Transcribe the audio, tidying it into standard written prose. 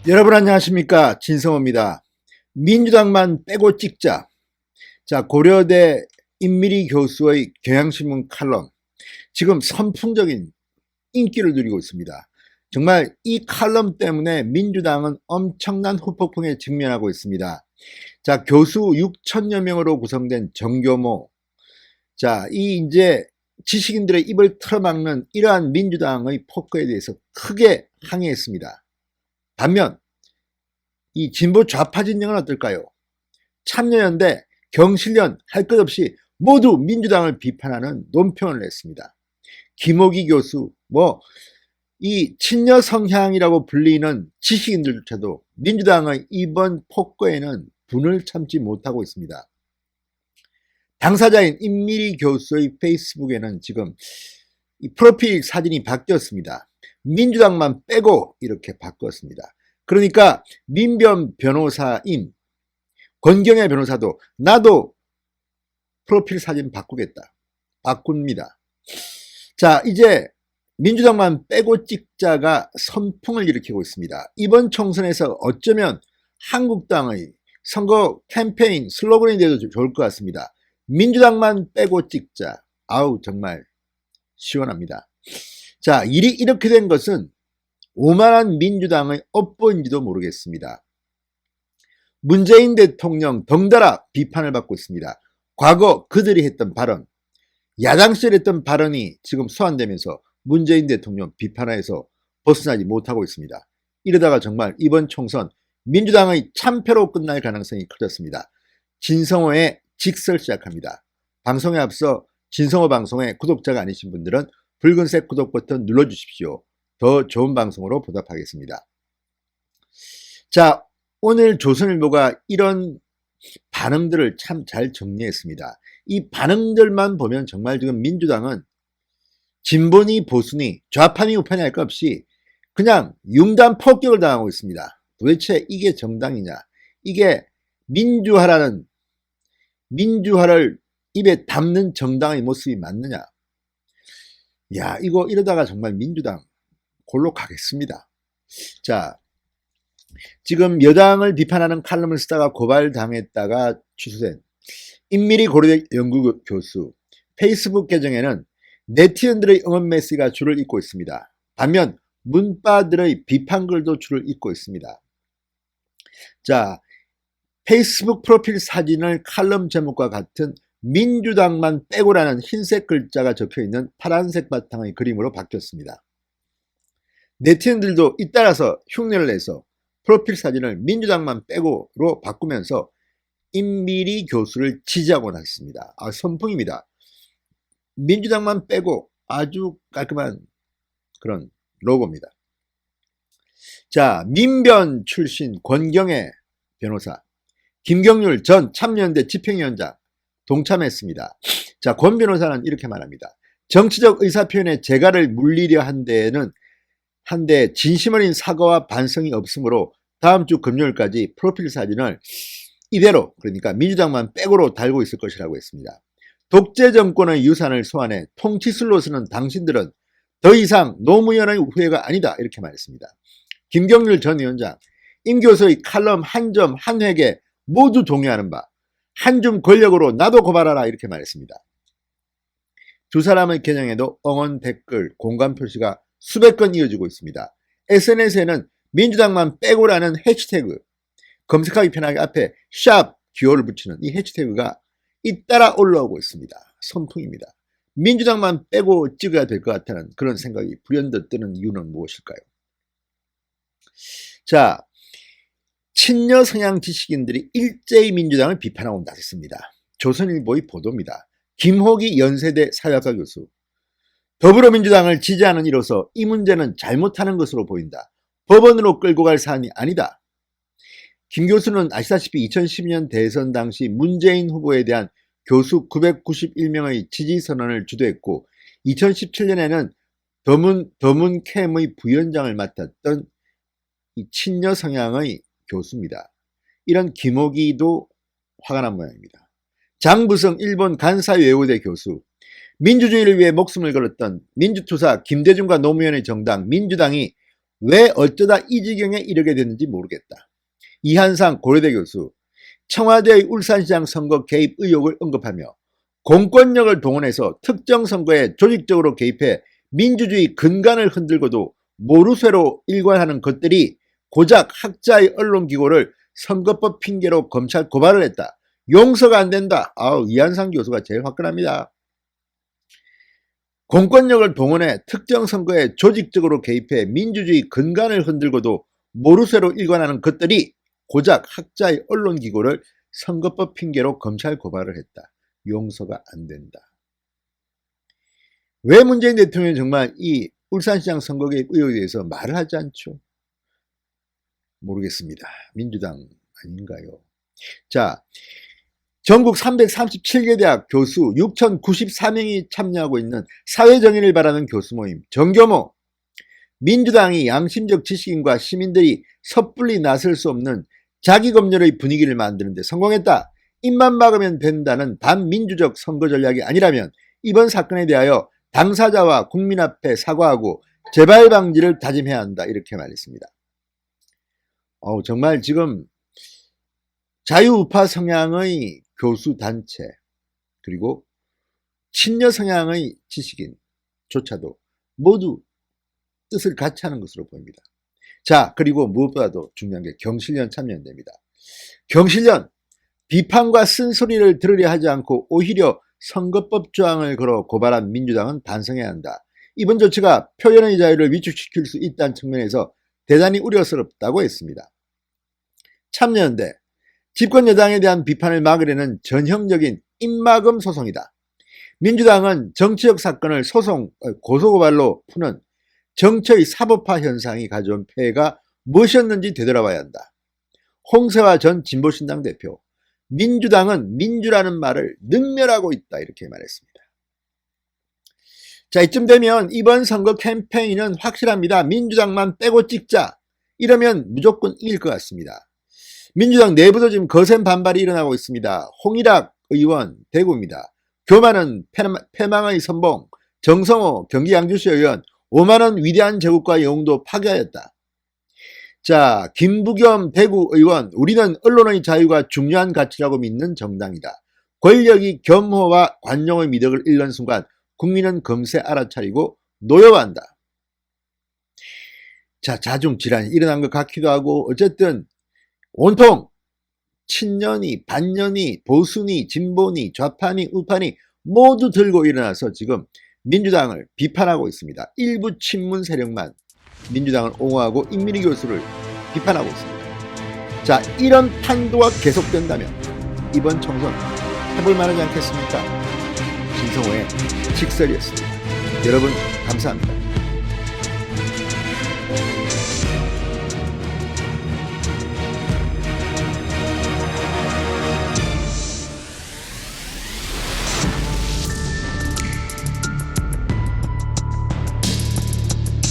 여러분 안녕하십니까, 진성호입니다. 민주당만 빼고 찍자. 자, 고려대 임미리 교수의 경향신문 칼럼, 지금 선풍적인 인기를 누리고 있습니다. 정말 이 칼럼 때문에 민주당은 엄청난 후폭풍에 직면하고 있습니다. 자, 교수 6천여 명으로 구성된 정교모, 자, 이 이제 지식인들의 입을 틀어막는 이러한 민주당의 폭거에 대해서 크게 항의했습니다. 반면 이 진보 좌파 진영은 어떨까요? 참여연대, 경실련 할 것 없이 모두 민주당을 비판하는 논평을 냈습니다. 김호기 교수, 이 친여 성향이라고 불리는 지식인들조차도 민주당의 이번 폭거에는 분을 참지 못하고 있습니다. 당사자인 임미리 교수의 페이스북에는 지금 이 프로필 사진이 바뀌었습니다. 민주당만 빼고 이렇게 바꿨습니다. 그러니까 민변 변호사인 권경애 변호사도 나도 프로필 사진 바꾸겠다. 바꿉니다. 자, 이제 민주당만 빼고 찍자가 선풍을 일으키고 있습니다. 이번 총선에서 어쩌면 한국당의 선거 캠페인 슬로건이 되어도 좋을 것 같습니다. 민주당만 빼고 찍자. 아우, 정말 시원합니다. 자, 일이 이렇게 된 것은 오만한 민주당의 업보인지도 모르겠습니다. 문재인 대통령 덩달아 비판을 받고 있습니다. 과거 그들이 했던 발언, 야당 시절에 했던 발언이 지금 소환되면서 문재인 대통령 비판에서 벗어나지 못하고 있습니다. 이러다가 정말 이번 총선 민주당의 참패로 끝날 가능성이 커졌습니다. 진성호의 직설 시작합니다. 방송에 앞서 진성호 방송의 구독자가 아니신 분들은 붉은색 구독 버튼 눌러주십시오. 더 좋은 방송으로 보답하겠습니다. 자, 오늘 조선일보가 이런 반응들을 참 잘 정리했습니다. 이 반응들만 보면 정말 지금 민주당은 진보니 보수니 좌파니 우파니 할 것 없이 그냥 융단 폭격을 당하고 있습니다. 도대체 이게 정당이냐? 이게 민주화를 입에 담는 정당의 모습이 맞느냐? 야, 이거 이러다가 정말 민주당 골로 가겠습니다. 자, 지금 여당을 비판하는 칼럼을 쓰다가 고발당했다가 취소된 임미리 고려대 연구교수 페이스북 계정에는 네티즌들의 응원 메시지가 줄을 잇고 있습니다. 반면 문바들의 비판글도 줄을 잇고 있습니다. 자, 페이스북 프로필 사진을 칼럼 제목과 같은 민주당만 빼고라는 흰색 글자가 적혀있는 파란색 바탕의 그림으로 바뀌었습니다. 네티즌들도 잇따라서 흉내를 내서 프로필 사진을 민주당만 빼고로 바꾸면서 임미리 교수를 지지하고 났습니다. 선풍입니다. 민주당만 빼고 아주 깔끔한 그런 로고입니다. 자, 민변 출신 권경애 변호사, 김경률 전 참여연대 집행위원장 동참했습니다. 자, 권 변호사는 이렇게 말합니다. 정치적 의사표현에 재갈을 물리려 한데 진심 어린 사과와 반성이 없으므로 다음 주 금요일까지 프로필 사진을 이대로, 그러니까 민주당만 빼고로 달고 있을 것이라고 했습니다. 독재 정권의 유산을 소환해 통치술로서는 당신들은 더 이상 노무현의 후예가 아니다, 이렇게 말했습니다. 김경률 전 위원장, 임 교수의 칼럼 한 점 한 획에 모두 동의하는 바, 한 줌 권력으로 나도 고발하라, 이렇게 말했습니다. 두 사람의 계정에도 응원 댓글, 공감 표시가 수백 건 이어지고 있습니다. SNS에는 민주당만 빼고라는 해시태그, 검색하기 편하게 앞에 샵 기호를 붙이는 이 해시태그가 잇따라 올라오고 있습니다. 선풍입니다. 민주당만 빼고 찍어야 될 것 같다는 그런 생각이 불현듯 드는 이유는 무엇일까요? 자, 친여 성향 지식인들이 일제히 민주당을 비판하고 나섰습니다. 조선일보의 보도입니다. 김호기 연세대 사회학과 교수, 더불어민주당을 지지하는 이로서 이 문제는 잘못하는 것으로 보인다. 법원으로 끌고 갈 사안이 아니다. 김 교수는 아시다시피 2012년 대선 당시 문재인 후보에 대한 교수 991명의 지지 선언을 주도했고 2017년에는 더문캠의 부위원장을 맡았던 이 친여 성향의 교수입니다. 이런 김호기도 화가 난 모양입니다. 장부성 일본 간사이 외고대 교수, 민주주의를 위해 목숨을 걸었던 민주투사 김대중과 노무현의 정당 민주당이 왜 어쩌다 이 지경에 이르게 됐는지 모르겠다. 이한상 고려대 교수, 청와대의 울산시장 선거 개입 의혹을 언급하며 공권력을 동원해서 특정 선거에 조직적으로 개입해 민주주의 근간을 흔들고도 모르쇠로 일관하는 것들이 고작 학자의 언론기고를 선거법 핑계로 검찰 고발을 했다. 용서가 안 된다. 이한상 교수가 제일 화끈합니다. 공권력을 동원해 특정 선거에 조직적으로 개입해 민주주의 근간을 흔들고도 모르쇠로 일관하는 것들이 고작 학자의 언론기고를 선거법 핑계로 검찰 고발을 했다. 용서가 안 된다. 왜 문재인 대통령이 정말 이 울산시장 선거 개입 의혹에 대해서 말을 하지 않죠? 모르겠습니다. 민주당 아닌가요? 자, 전국 337개 대학 교수 6,094명이 참여하고 있는 사회정의를 바라는 교수 모임 정교모. 민주당이 양심적 지식인과 시민들이 섣불리 나설 수 없는 자기검열의 분위기를 만드는 데 성공했다. 입만 막으면 된다는 반민주적 선거 전략이 아니라면 이번 사건에 대하여 당사자와 국민 앞에 사과하고 재발 방지를 다짐해야 한다. 이렇게 말했습니다. 정말 지금 자유우파 성향의 교수단체 그리고 친여 성향의 지식인조차도 모두 뜻을 같이 하는 것으로 보입니다. 자, 그리고 무엇보다도 중요한 게 경실련 참여연대입니다. 경실련, 비판과 쓴소리를 들으려 하지 않고 오히려 선거법 조항을 걸어 고발한 민주당은 반성해야 한다. 이번 조치가 표현의 자유를 위축시킬 수 있다는 측면에서 대단히 우려스럽다고 했습니다. 참여연대, 집권 여당에 대한 비판을 막으려는 전형적인 입막음 소송이다. 민주당은 정치적 사건을 고소고발로 푸는 정치의 사법화 현상이 가져온 폐해가 무엇이었는지 되돌아봐야 한다. 홍세화 전 진보신당 대표, 민주당은 민주라는 말을 능멸하고 있다. 이렇게 말했습니다. 자, 이쯤 되면 이번 선거 캠페인은 확실합니다. 민주당만 빼고 찍자. 이러면 무조건 이길 것 같습니다. 민주당 내부도 지금 거센 반발이 일어나고 있습니다. 홍일학 의원 대구입니다. 교만은 패망의 선봉. 정성호 경기 양주시 의원 5만원 위대한 제국과 영웅도 파괴하였다. 자, 김부겸 대구 의원, 우리는 언론의 자유가 중요한 가치라고 믿는 정당이다. 권력이 겸허와 관용의 미덕을 잃는 순간 국민은 금세 알아차리고 노여워한다. 자, 자중질환이 일어난 것 같기도 하고 어쨌든 온통 친년이, 반년이, 보수니, 진보니, 좌파니, 우파니 모두 들고 일어나서 지금 민주당을 비판하고 있습니다. 일부 친문 세력만 민주당을 옹호하고 임민희 교수를 비판하고 있습니다. 자, 이런 판도가 계속된다면 이번 총선 해볼 만하지 않겠습니까? 진성호의 직설이었습니다. 여러분 감사합니다.